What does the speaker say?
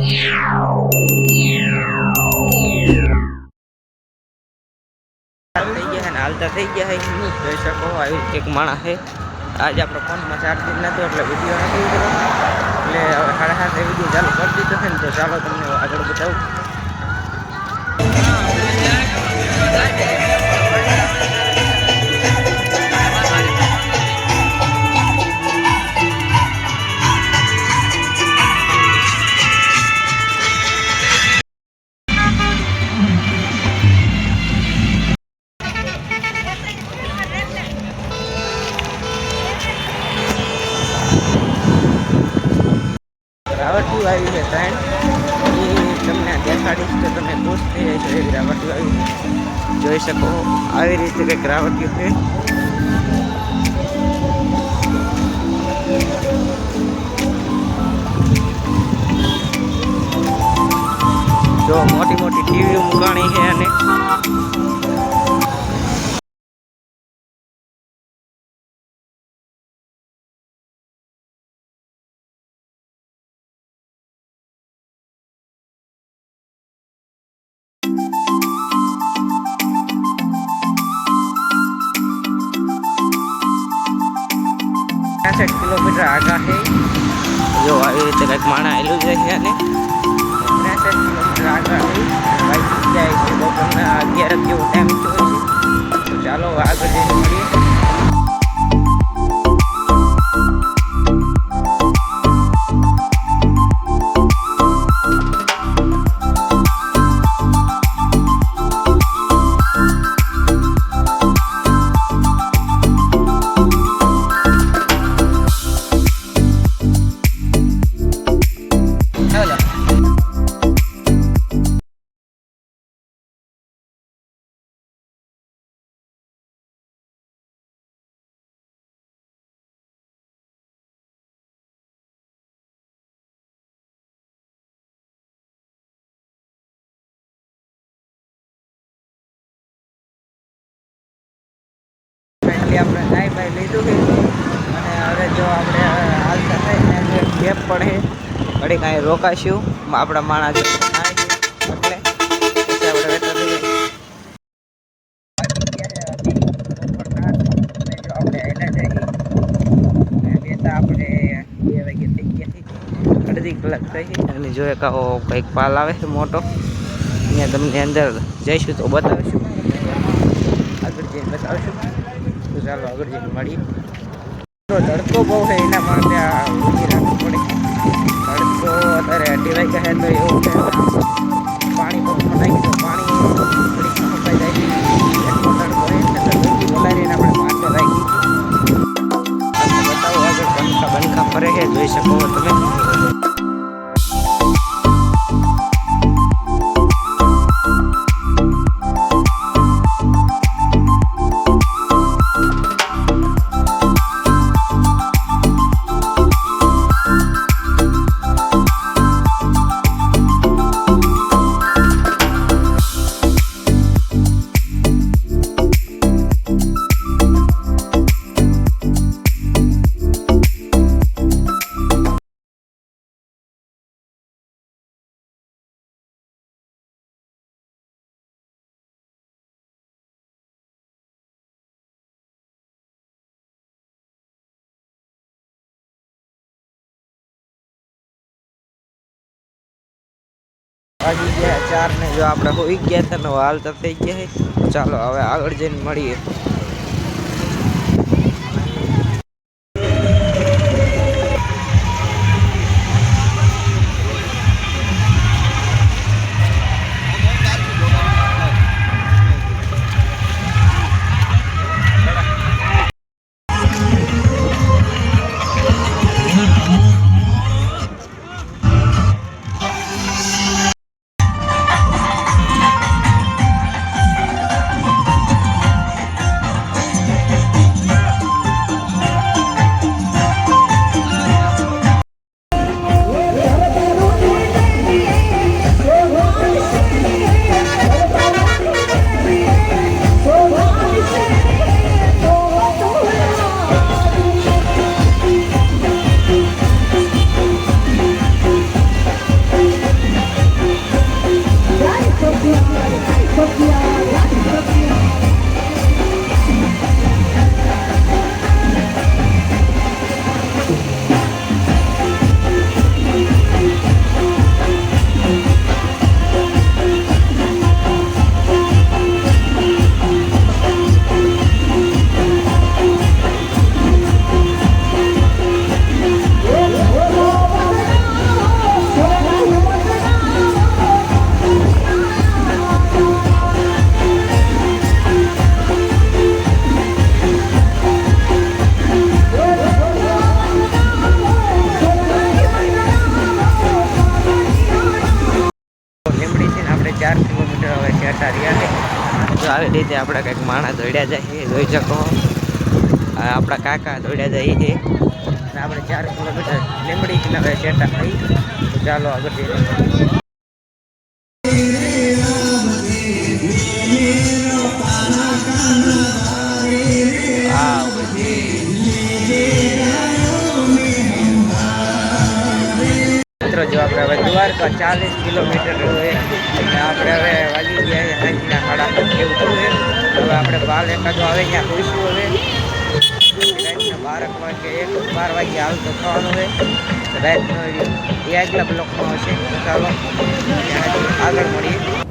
થઈ ગયા ને હાલતા થઈ ગયા જોઈ શકો આવી એક માણસ છે આજે આપણો ફોનમાં ચાર્જિંગ નહોતું એટલે વિડીયો નથી ઉતર્યો એટલે હવે 7:30 વિડીયો ચાલુ કરી દીધો છે ને તો ચાલો તમને આગળ બતાવું રાવટી આવી છે ટ્રેન એ તમને દેખાડીશ તો તમે ખુશ થઈ જશો એવી રાવટી આવી જોઈ શકો આવી રીતે કંઈક રાવટી છે જો મોટી મોટી ટીવી મૂકાણી છે અને કિલોમીટર આગા છે જો આવી રીતે કંઈક માણા આવેલું છે અને 63 કિલોમીટર આગળ બાઇક જાય છે બપોરના 11 જેવો ટાઈમ થયો છે તો ચાલો આગળ જઈને મળીએ આપણે નાઈ બાઈ લીધું છે અને હવે જો આપણે હાલતા થઈને ગેપ પડે ઘડી કાંઈ રોકાશું આપણા માણસ એટલે પછી આપણે વેતા થઈ જો આપણે એના જઈએ વેતા આપણે 2 વાગે થઈ ગયા અડધી કલાક થઈ અને જોઈએ કાવો કંઈક પાલ આવે છે મોટો અહીંયા તમને અંદર જઈશું તો બતાવીશું આગળ જઈને બતાવીશું તો ચાલો આગળ જઈને મળીએ તો તડકો બહુ છે એના માટે આ ઊભી રાખવું પડે તડકો અત્યારે 2 વાગ્યા છે તો એવું છે પાણી પંપમાં નાખી તો પાણી સુકાઈ જાય છે એટલો તડકો હોય એટલે તડકી બોલાવીને આપણે પાસે રાખી બતાવો આગળ બનખા ફરે છે જોઈ શકો તમે વાગી ગયા 4 ને જો આપણે હોઈ ગયા હતા ને હાલતા થઈ ગયા છે ચાલો હવે આગળ જઈને મળીએ જતા રહ્યા છે. જો આવી રીતે આપણે કંઈક માણસ દોડ્યા જાય જોઈ શકો. આપણા કાકા દોડ્યા જાય છે અને આપણે 4 કિલોમીટર લીંબડી કિનારે ચેટા થઈ. તો ચાલો આગળ જઈએ. મિત્રો જો આપણે હવે દ્વારકા 40 કિલોમીટર હોય એટલે આપણે હવે વાગી ગયા સાંજના 7:30 જેવું થયું છે. હવે આપણે બાલ એકાદો આવે ત્યાં હોઈશું. હવે રાતના 12 વાગે 12 વાગે હાલ તો થવાનું હોય. રાતનો એ આગલા બ્લોકમાં હશે. ચાલો આગળ મળીએ.